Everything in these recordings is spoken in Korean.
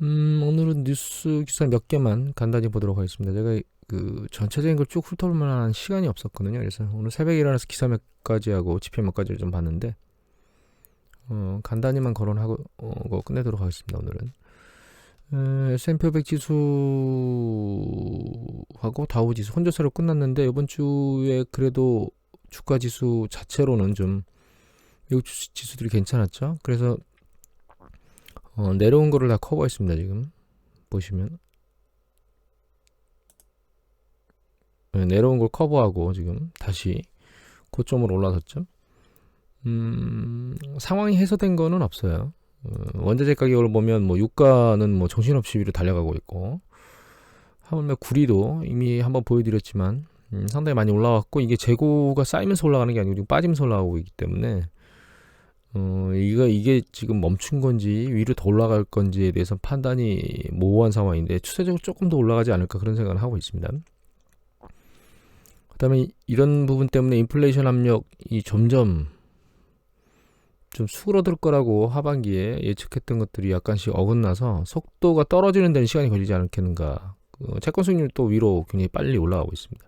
오늘은 뉴스 기사 몇 개만 간단히 보도록 하겠습니다. 제가 그 전체적인 걸 쭉 훑어볼 만한 시간이 없었거든요. 그래서 오늘 새벽에 일어나서 기사 몇 가지 하고 지표 몇 가지를 좀 봤는데, 간단히만 거론하고 끝내도록 하겠습니다. 오늘은 S&P 500 지수하고 다우 지수 혼조세로 끝났는데, 이번 주에 그래도 주가 지수 자체로는 좀 미국 지수들이 괜찮았죠. 그래서 내려온 거를 다 커버했습니다. 지금 보시면 내려온 걸 커버하고 지금 다시 고점으로 올라섰죠. 상황이 해소된 거는 없어요. 원자재 가격을 보면 뭐 유가는 뭐 정신없이 위로 달려가고 있고, 하물며 구리도 이미 한번 보여드렸지만 상당히 많이 올라왔고, 이게 재고가 쌓이면서 올라가는 게 아니고 지금 빠지면서 올라가고 있기 때문에 이게 지금 멈춘 건지 위로 더 올라갈 건지에 대해서 판단이 모호한 상황인데, 추세적으로 조금 더 올라가지 않을까 그런 생각을 하고 있습니다. 그 다음에 이런 부분 때문에 인플레이션 압력이 점점 좀 수그러들 거라고 하반기에 예측했던 것들이 약간씩 어긋나서 속도가 떨어지는 데는 시간이 걸리지 않겠는가. 채권 수익률 또 위로 굉장히 빨리 올라가고 있습니다.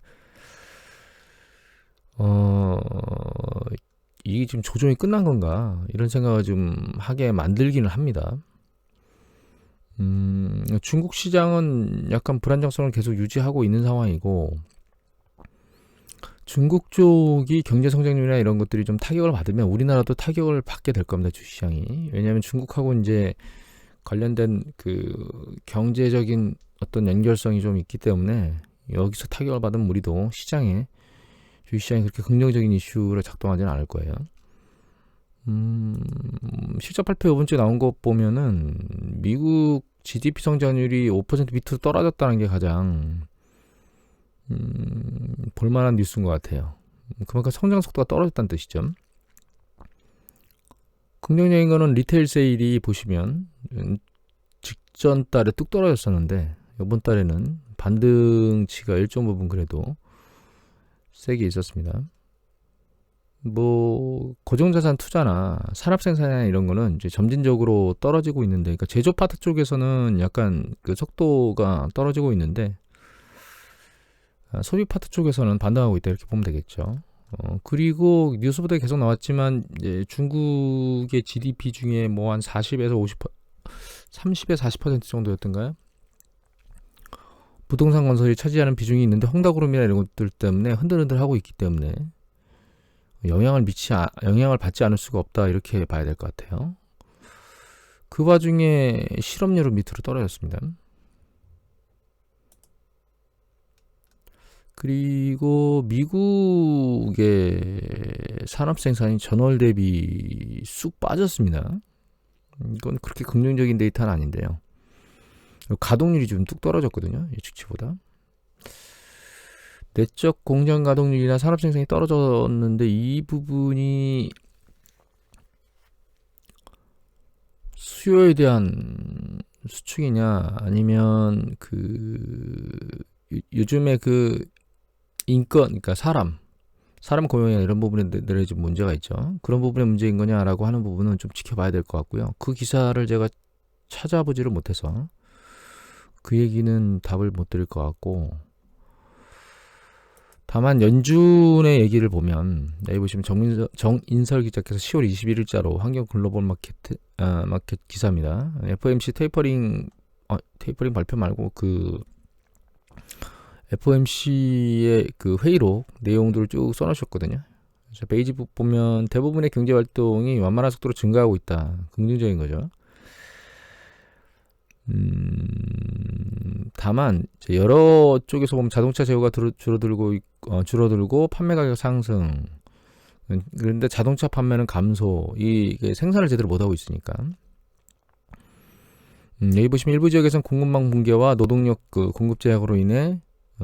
이게 지금 조정이 끝난 건가 이런 생각을 좀 하게 만들기는 합니다. 중국 시장은 약간 불안정성을 계속 유지하고 있는 상황이고, 중국 쪽이 경제 성장률이나 이런 것들이 좀 타격을 받으면 우리나라도 타격을 받게 될 겁니다. 주시장이. 왜냐하면 중국하고 이제 관련된 그 경제적인 어떤 연결성이 좀 있기 때문에 여기서 타격을 받으면 우리도 주식시장이 그렇게 긍정적인 이슈로 작동하지는 않을 거예요. 실적 발표 이번 주에 나온 거 보면은 미국 GDP 성장률이 5% 밑으로 떨어졌다는 게 가장 볼만한 뉴스인 것 같아요. 그만큼 성장 속도가 떨어졌다는 뜻이죠. 긍정적인 거는 리테일 세일이 보시면 직전 달에 뚝 떨어졌었는데, 이번 달에는 반등치가 일정 부분 그래도 세게 있었습니다. 뭐 고정자산 투자나 산업생산이나 이런 거는 이제 점진적으로 떨어지고 있는데, 그러니까 제조 파트 쪽에서는 약간 그 속도가 떨어지고 있는데, 소비 파트 쪽에서는 반등하고 있다 이렇게 보면 되겠죠. 그리고 뉴스 보도에 계속 나왔지만 이제 중국의 GDP 중에 뭐 한 40에서 50, 30에 40% 정도였던가요? 부동산 건설이 차지하는 비중이 있는데, 헝다그룹이나 이런 것들 때문에 흔들흔들하고 있기 때문에 영향을 받지 않을 수가 없다 이렇게 봐야 될 것 같아요. 그 와중에 실업률은 밑으로 떨어졌습니다. 그리고 미국의 산업 생산이 전월 대비 쑥 빠졌습니다. 이건 그렇게 긍정적인 데이터는 아닌데요. 가동률이 좀 뚝 떨어졌거든요. 예측치보다. 내적 공장 가동률이나 산업 생산이 떨어졌는데, 이 부분이 수요에 대한 수축이냐, 아니면 요즘에 인건, 그러니까 사람 고용이나 이런 부분에 내려진 문제가 있죠. 그런 부분의 문제인 거냐라고 하는 부분은 좀 지켜봐야 될 것 같고요. 그 기사를 제가 찾아보지를 못해서 그 얘기는 답을 못 드릴 것 같고, 다만 연준의 얘기를 보면, 여기 보시면 정인설 기자께서 10월 21일자로 환경 글로벌 마켓 기사입니다. FOMC 테이퍼링 발표 말고 FOMC의 그 회의록 내용들을 쭉 써놓으셨거든요. 그래서 페이지북 보면 대부분의 경제 활동이 완만한 속도로 증가하고 있다. 긍정적인 거죠. 다만 여러 쪽에서 보면 자동차 재고가 줄어들고 판매 가격 상승, 그런데 자동차 판매는 감소, 이게 생산을 제대로 못하고 있으니까. 여기 보시면 일부 지역에서는 공급망 붕괴와 노동력 공급 제약으로 인해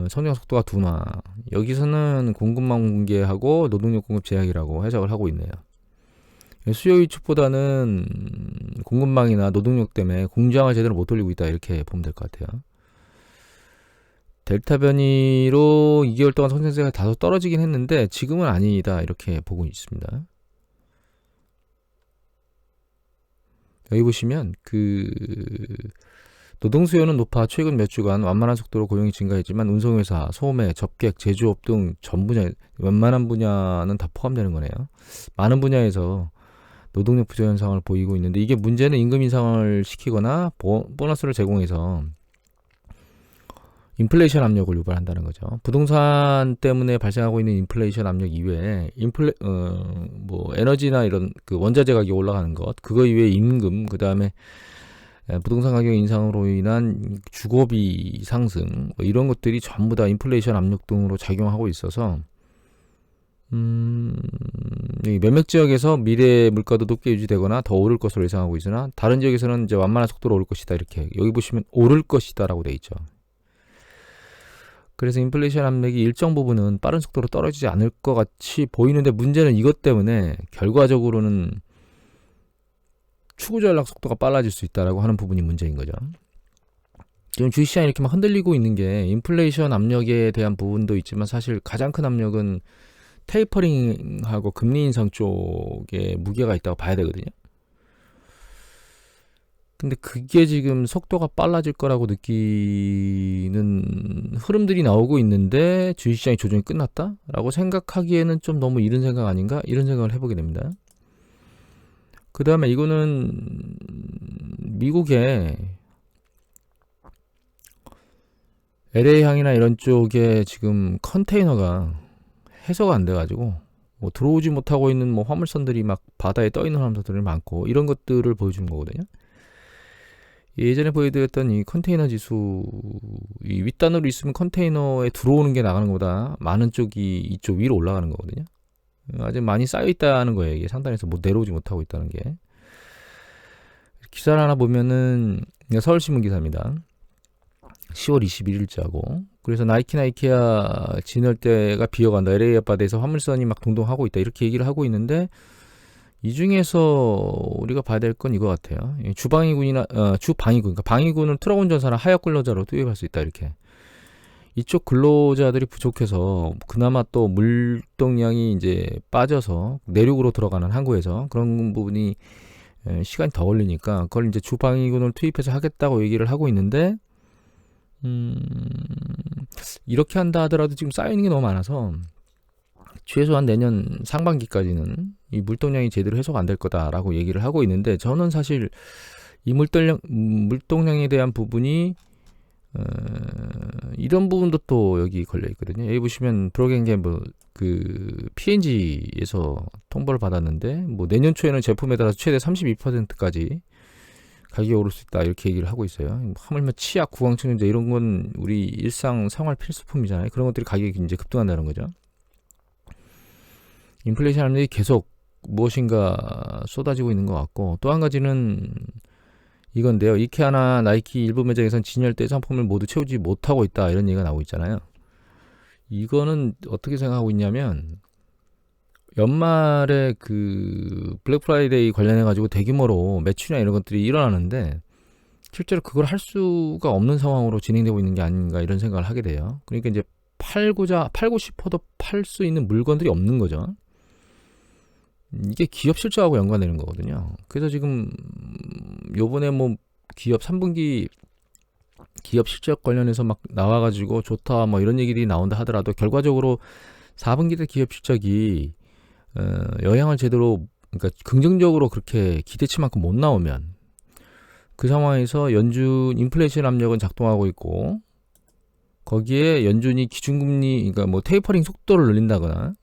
성장 속도가 둔화. 여기서는 공급망 붕괴하고 노동력 공급 제약이라고 해석을 하고 있네요. 수요 위축보다는 공급망이나 노동력 때문에 공장을 제대로 못 돌리고 있다 이렇게 보면 될 것 같아요. 델타 변이로 2개월 동안 성장세가 다소 떨어지긴 했는데 지금은 아니다 이렇게 보고 있습니다. 여기 보시면 노동 수요는 높아 최근 몇 주간 완만한 속도로 고용이 증가했지만 운송회사, 소매, 접객, 제조업 등 전 분야, 웬만한 분야는 다 포함되는 거네요. 많은 분야에서 노동력 부족 현상을 보이고 있는데, 이게 문제는 임금 인상을 시키거나 보너스를 제공해서 인플레이션 압력을 유발한다는 거죠. 부동산 때문에 발생하고 있는 인플레이션 압력 이외에 에너지나 이런 그 원자재 가격이 올라가는 것, 그거 이외에 임금, 그 다음에 부동산 가격 인상으로 인한 주거비 상승, 이런 것들이 전부 다 인플레이션 압력 등으로 작용하고 있어서 몇몇 지역에서 미래 물가도 높게 유지되거나 더 오를 것으로 예상하고 있으나, 다른 지역에서는 이제 완만한 속도로 오를 것이다, 이렇게 여기 보시면 오를 것이다라고 돼 있죠. 그래서 인플레이션 압력이 일정 부분은 빠른 속도로 떨어지지 않을 것 같이 보이는데, 문제는 이것 때문에 결과적으로는 추구 전락 속도가 빨라질 수 있다라고 하는 부분이 문제인 거죠. 지금 주식시장이 이렇게 막 흔들리고 있는 게 인플레이션 압력에 대한 부분도 있지만, 사실 가장 큰 압력은 테이퍼링하고 금리 인상 쪽에 무게가 있다고 봐야 되거든요. 근데 그게 지금 속도가 빨라질 거라고 느끼는 흐름들이 나오고 있는데, 주식시장의 조정이 끝났다라고 생각하기에는 좀 너무 이른 생각 아닌가? 이런 생각을 해보게 됩니다. 그 다음에 이거는 미국의 LA항이나 이런 쪽에 지금 컨테이너가 해소가 안 돼가지고 들어오지 못하고 있는 화물선들이 막 바다에 떠 있는 화물선들이 많고, 이런 것들을 보여주는 거거든요. 예전에 보여드렸던 이 컨테이너 지수, 이 윗단으로 있으면 컨테이너에 들어오는 게 나가는 것보다 많은 쪽이 이쪽 위로 올라가는 거거든요. 아직 많이 쌓여 있다는 거예요. 이게 상단에서 내려오지 못하고 있다는 게. 기사를 하나 보면은, 서울신문 기사입니다. 10월 21일자고. 그래서 나이키나 이케아 진열대가 비어간다, LA 앞바다에서 화물선이 막 동동하고 있다, 이렇게 얘기를 하고 있는데, 이 중에서 우리가 봐야 될 건 이거 같아요. 주방위군이나 그러니까 방위군은 트럭 운전사나 하역 근로자로 투입할 수 있다, 이렇게. 이쪽 근로자들이 부족해서 그나마 또 물동량이 이제 빠져서 내륙으로 들어가는 항구에서 그런 부분이 시간이 더 걸리니까, 그걸 이제 주방위군을 투입해서 하겠다고 얘기를 하고 있는데, 이렇게 한다 하더라도 지금 쌓여있는 게 너무 많아서 최소한 내년 상반기까지는 이 물동량이 제대로 해소가 안 될 거다라고 얘기를 하고 있는데, 저는 사실 이 물동량에 대한 부분이 이런 부분도 또 여기 걸려 있거든요. 여기 보시면 프로겐게임블 그 P&G에서 통보를 받았는데, 내년 초에는 제품에 따라서 최대 32%까지 가격이 오를 수 있다, 이렇게 얘기를 하고 있어요. 하물며 치약, 구강청정제 이런 건 우리 일상 생활 필수품이잖아요. 그런 것들이 가격이 이제 급등한다는 거죠. 인플레이션 압력이 계속 무엇인가 쏟아지고 있는 것 같고, 또 한 가지는 이건데요. 이케아나 나이키 일부 매장에서는 진열대 상품을 모두 채우지 못하고 있다, 이런 얘기가 나오고 있잖아요. 이거는 어떻게 생각하고 있냐면, 연말에 그 블랙 프라이데이 관련해 가지고 대규모로 매출이나 이런 것들이 일어나는데, 실제로 그걸 할 수가 없는 상황으로 진행되고 있는 게 아닌가, 이런 생각을 하게 돼요. 그러니까 이제 팔고 싶어도 팔 수 있는 물건들이 없는 거죠. 이게 기업 실적하고 연관되는 거거든요. 그래서 지금 요번에 기업 3분기 기업 실적 관련해서 막 나와가지고 좋다 이런 얘기들이 나온다 하더라도, 결과적으로 4분기 때 기업 실적이 영향을 제대로, 그러니까 긍정적으로 그렇게 기대치만큼 못 나오면, 그 상황에서 연준 인플레이션 압력은 작동하고 있고, 거기에 연준이 기준금리, 그러니까 테이퍼링 속도를 늘린다거나,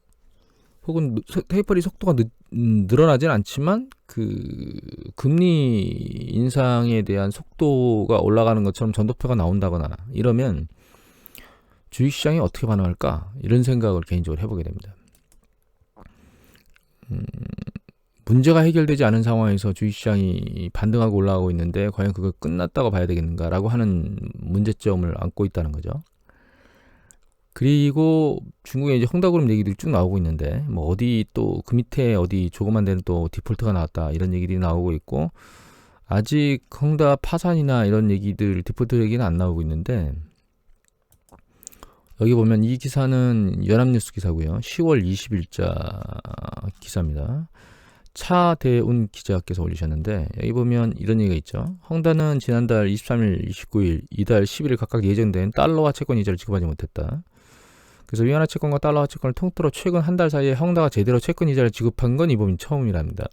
혹은 테이퍼링 속도가 늘어나진 않지만 그 금리 인상에 대한 속도가 올라가는 것처럼 전도표가 나온다거나 이러면 주식시장이 어떻게 반응할까, 이런 생각을 개인적으로 해보게 됩니다. 문제가 해결되지 않은 상황에서 주식시장이 반등하고 올라가고 있는데, 과연 그거 끝났다고 봐야 되겠는가라고 하는 문제점을 안고 있다는 거죠. 그리고 중국에 이제 헝다그룹 얘기들이 쭉 나오고 있는데, 어디 또 그 밑에 어디 조그만 데는 또 디폴트가 나왔다, 이런 얘기들이 나오고 있고, 아직 헝다 파산이나 이런 얘기들, 디폴트 얘기는 안 나오고 있는데, 여기 보면 이 기사는 연합뉴스 기사고요. 10월 20일자 기사입니다. 차대운 기자께서 올리셨는데, 여기 보면 이런 얘기가 있죠. 헝다는 지난달 23일, 29일, 이달 11일 각각 예정된 달러화 채권 이자를 지급하지 못했다. 그래서 위안화 채권과 달러화 채권을 통틀어 최근 한 달 사이에 헝다가 제대로 채권 이자를 지급한 건 이 법인 처음이랍니다.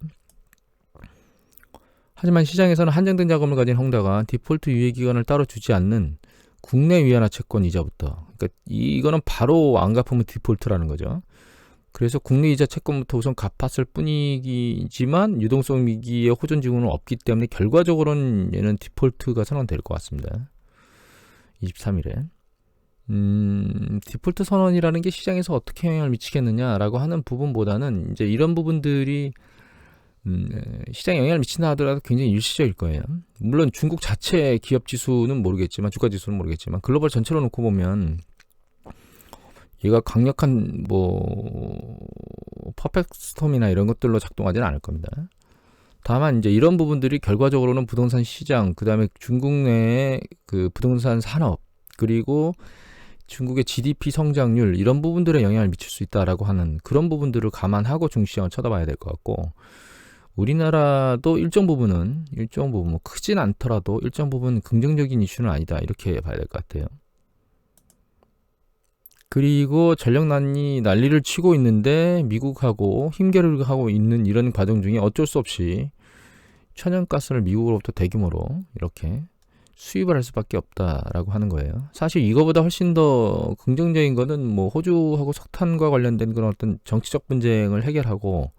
하지만 시장에서는 한정된 자금을 가진 헝다가 디폴트 유예 기간을 따로 주지 않는 국내 위안화 채권 이자부터, 그러니까 이거는 바로 안 갚으면 디폴트라는 거죠. 그래서 국내 이자 채권부터 우선 갚았을 뿐이지만 유동성 위기의 호전 징후는 없기 때문에 결과적으로는 얘는 디폴트가 선언될 것 같습니다. 23일에. 디폴트 선언이라는 게 시장에서 어떻게 영향을 미치겠느냐라고 하는 부분보다는 이제 이런 부분들이 시장에 영향을 미친다 하더라도 굉장히 일시적일 거예요. 물론 중국 자체 기업 지수는 모르겠지만, 주가 지수는 모르겠지만, 글로벌 전체로 놓고 보면 얘가 강력한 퍼펙트 스톰이나 이런 것들로 작동하지는 않을 겁니다. 다만 이제 이런 부분들이 결과적으로는 부동산 시장, 그 다음에 중국 내의 그 부동산 산업, 그리고 중국의 GDP 성장률, 이런 부분들에 영향을 미칠 수 있다라고 하는 그런 부분들을 감안하고 중시장을 쳐다봐야 될 것 같고, 우리나라도 일정 부분 크진 않더라도 일정 부분 긍정적인 이슈는 아니다, 이렇게 봐야 될 것 같아요. 그리고 전력난이 난리를 치고 있는데 미국하고 힘겨루기 하고 있는 이런 과정 중에 어쩔 수 없이 천연가스를 미국으로부터 대규모로 이렇게 수입을 할 수밖에 없다라고 하는 거예요. 사실 이거보다 훨씬 더 긍정적인 거는 호주하고 석탄과 관련된 그런 어떤 정치적 분쟁을 해결하고,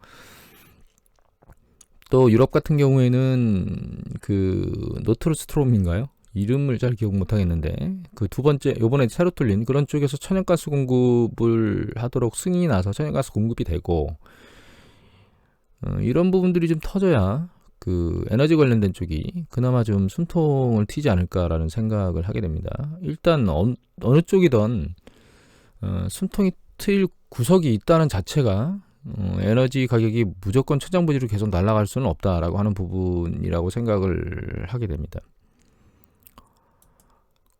또 유럽 같은 경우에는 그 노트르스트롬인가요? 이름을 잘 기억 못 하겠는데, 그 두 번째 요번에 새로 뚫린 그런 쪽에서 천연가스 공급을 하도록 승인이 나서 천연가스 공급이 되고, 이런 부분들이 좀 터져야 그 에너지 관련된 쪽이 그나마 좀 숨통을 트이지 않을까라는 생각을 하게 됩니다. 일단 어느 쪽이든 숨통이 트일 구석이 있다는 자체가 에너지 가격이 무조건 천정부지로 계속 날아갈 수는 없다라고 하는 부분이라고 생각을 하게 됩니다.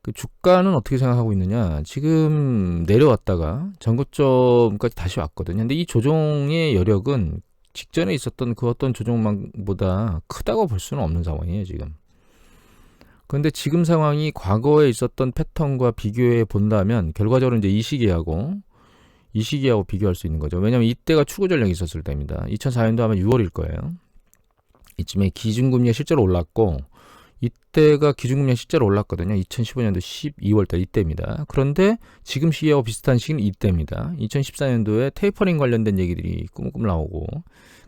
그 주가는 어떻게 생각하고 있느냐? 지금 내려왔다가 전고점까지 다시 왔거든요. 근데 이 조정의 여력은 직전에 있었던 그 어떤 조정보다 크다고 볼 수는 없는 상황이에요, 지금. 그런데 지금 상황이 과거에 있었던 패턴과 비교해 본다면 결과적으로 이제 이 시기하고 비교할 수 있는 거죠. 왜냐하면 이때가 추구 전략이 있었을 때입니다. 2004년도 아마 6월일 거예요. 이쯤에 기준금리가 실제로 올랐고, 이때가 기준금리가 실제로 올랐거든요. 2015년도 12월달 이때입니다. 그런데 지금 시기하고 비슷한 시기는 이때입니다. 2014년도에 테이퍼링 관련된 얘기들이 꾸물꾸물 나오고,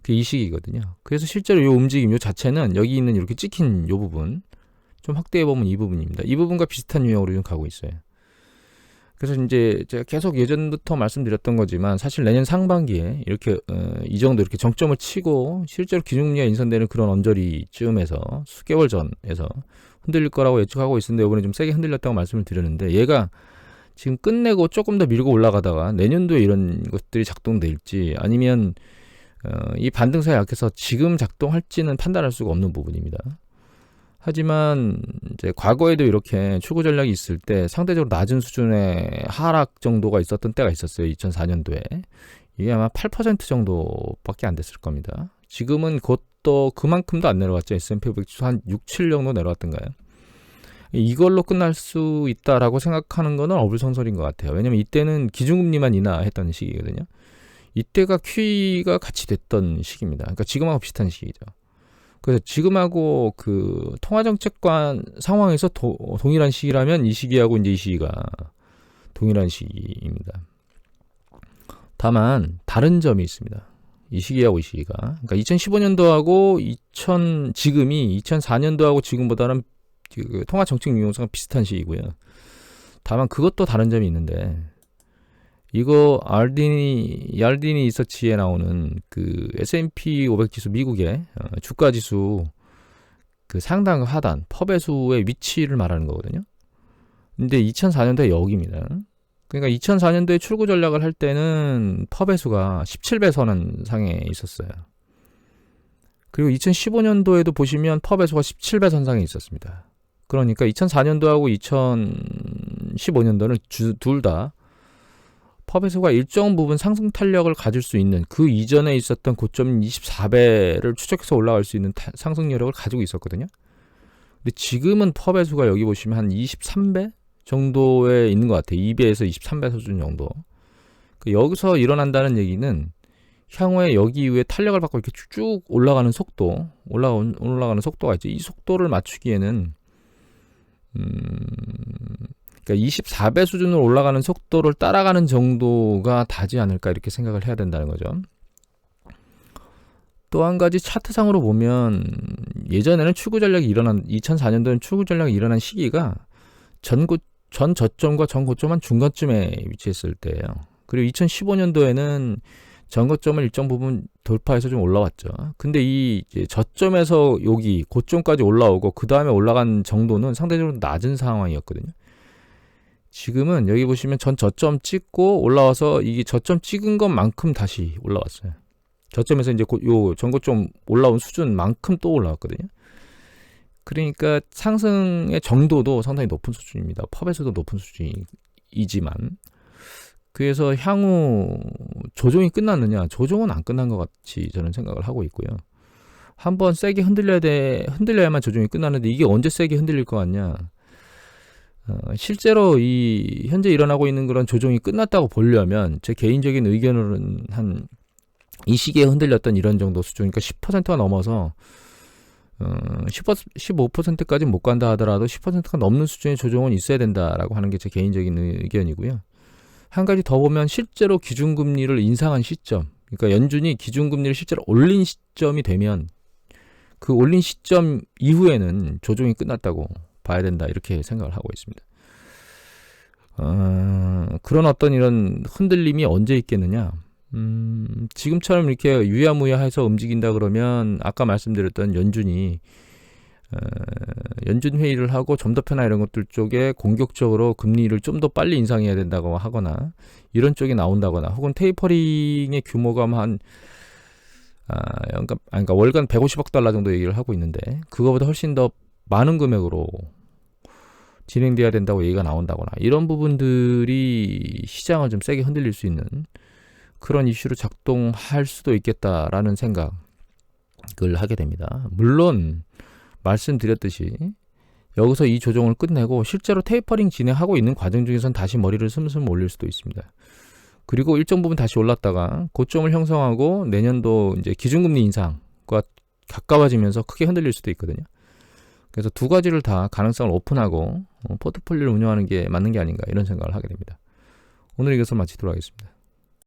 그게 이 시기거든요. 그래서 실제로 이 움직임, 이 자체는 여기 있는 이렇게 찍힌 이 부분, 좀 확대해보면 이 부분입니다. 이 부분과 비슷한 유형으로 좀 가고 있어요. 그래서 이제 제가 계속 예전부터 말씀드렸던 거지만, 사실 내년 상반기에 이렇게 이 정도 이렇게 정점을 치고 실제로 기준금리가 인상되는 그런 언저리쯤에서 수개월 전에서 흔들릴 거라고 예측하고 있었는데, 이번에 좀 세게 흔들렸다고 말씀을 드렸는데, 얘가 지금 끝내고 조금 더 밀고 올라가다가 내년도에 이런 것들이 작동될지, 아니면 이 반등세가 약해서 지금 작동할지는 판단할 수가 없는 부분입니다. 하지만 이제 과거에도 이렇게 출구 전략이 있을 때 상대적으로 낮은 수준의 하락 정도가 있었던 때가 있었어요. 2004년도에. 이게 아마 8% 정도밖에 안 됐을 겁니다. 지금은 그것도 그만큼도 안 내려갔죠. S&P 500 지수 한 6, 7 정도 내려갔던가요? 이걸로 끝날 수 있다라고 생각하는 거는 어불성설인 것 같아요. 왜냐면 이때는 기준금리만 인하했던 시기거든요. 이때가 QE가 같이 됐던 시기입니다. 그러니까 지금하고 비슷한 시기죠. 그래서 지금하고 그 통화정책관 상황에서 동일한 시기라면 이 시기하고 이제 이 시기가 동일한 시기입니다. 다만 다른 점이 있습니다. 이 시기하고 이 시기가. 그러니까 2015년도하고 지금이 2004년도하고 지금보다는 그 통화정책 유용성과 비슷한 시기고요. 다만 그것도 다른 점이 있는데, 이거 얄디니 리서치에 나오는 그 S&P 500 지수 미국의 주가 지수 그 상단 하단 퍼배수의 위치를 말하는 거거든요. 근데 2004년도에 여기입니다. 그러니까 2004년도에 출구 전략을 할 때는 퍼배수가 17배 선상에 있었어요. 그리고 2015년도에도 보시면 퍼배수가 17배 선상에 있었습니다. 그러니까 2004년도하고 2015년도는 둘 다 퍼배수가 일정 부분 상승 탄력을 가질 수 있는 그 이전에 있었던 고점 24배를 추적해서 올라갈 수 있는 상승 여력을 가지고 있었거든요. 근데 지금은 퍼배수가 여기 보시면 한 23배 정도에 있는 것 같아요. 2배에서 23배 수준 정도. 여기서 일어난다는 얘기는 향후에 여기 이후에 탄력을 받고 이렇게 쭉 올라가는 속도, 올라가는 속도가 있죠. 이 속도를 맞추기에는 그러니까 24배 수준으로 올라가는 속도를 따라가는 정도가 다지 않을까 이렇게 생각을 해야 된다는 거죠. 또 한 가지 차트상으로 보면 예전에는 추구 전략이 일어난 2004년도에는 추구 전략이 일어난 시기가 전 저점과 전 고점 한 중간쯤에 위치했을 때예요. 그리고 2015년도에는 전 고점을 일정 부분 돌파해서 좀 올라왔죠. 근데 이 이제 저점에서 여기 고점까지 올라오고 그 다음에 올라간 정도는 상대적으로 낮은 상황이었거든요. 지금은 여기 보시면 전 저점 찍고 올라와서 이게 저점 찍은 것만큼 다시 올라왔어요. 저점에서 이제 요 전고점 올라온 수준만큼 또 올라왔거든요. 그러니까 상승의 정도도 상당히 높은 수준입니다. 펍에서도 높은 수준이지만 그래서 향후 조정이 끝났느냐? 조정은 안 끝난 것 같이 저는 생각을 하고 있고요. 한번 세게 흔들려야만 조정이 끝나는데 이게 언제 세게 흔들릴 것 같냐? 실제로 이 현재 일어나고 있는 그런 조정이 끝났다고 보려면 제 개인적인 의견으로는 한 이 시기에 흔들렸던 이런 정도 수준, 그러니까 10%가 넘어서 15%까지 못 간다 하더라도 10%가 넘는 수준의 조정은 있어야 된다라고 하는 게 제 개인적인 의견이고요. 한 가지 더 보면 실제로 기준금리를 인상한 시점, 그러니까 연준이 기준금리를 실제로 올린 시점이 되면 그 올린 시점 이후에는 조정이 끝났다고 봐야 된다 이렇게 생각을 하고 있습니다. 그런 어떤 이런 흔들림이 언제 있겠느냐? 지금처럼 이렇게 유야무야해서 움직인다 그러면 아까 말씀드렸던 연준이 연준 회의를 하고 점도표나 이런 것들 쪽에 공격적으로 금리를 좀 더 빨리 인상해야 된다고 하거나 이런 쪽이 나온다거나 혹은 테이퍼링의 규모가 그러니까 월간 150억 달러 정도 얘기를 하고 있는데 그거보다 훨씬 더 많은 금액으로 진행돼야 된다고 얘기가 나온다거나 이런 부분들이 시장을 좀 세게 흔들릴 수 있는 그런 이슈로 작동할 수도 있겠다라는 생각을 하게 됩니다. 물론 말씀드렸듯이 여기서 이 조정을 끝내고 실제로 테이퍼링 진행하고 있는 과정 중에선 다시 머리를 스물스물 올릴 수도 있습니다. 그리고 일정 부분 다시 올랐다가 고점을 형성하고 내년도 이제 기준금리 인상과 가까워지면서 크게 흔들릴 수도 있거든요. 그래서 두 가지를 다 가능성을 오픈하고 포트폴리오를 운영하는 게 맞는 게 아닌가 이런 생각을 하게 됩니다. 오늘 이것을 마치도록 하겠습니다.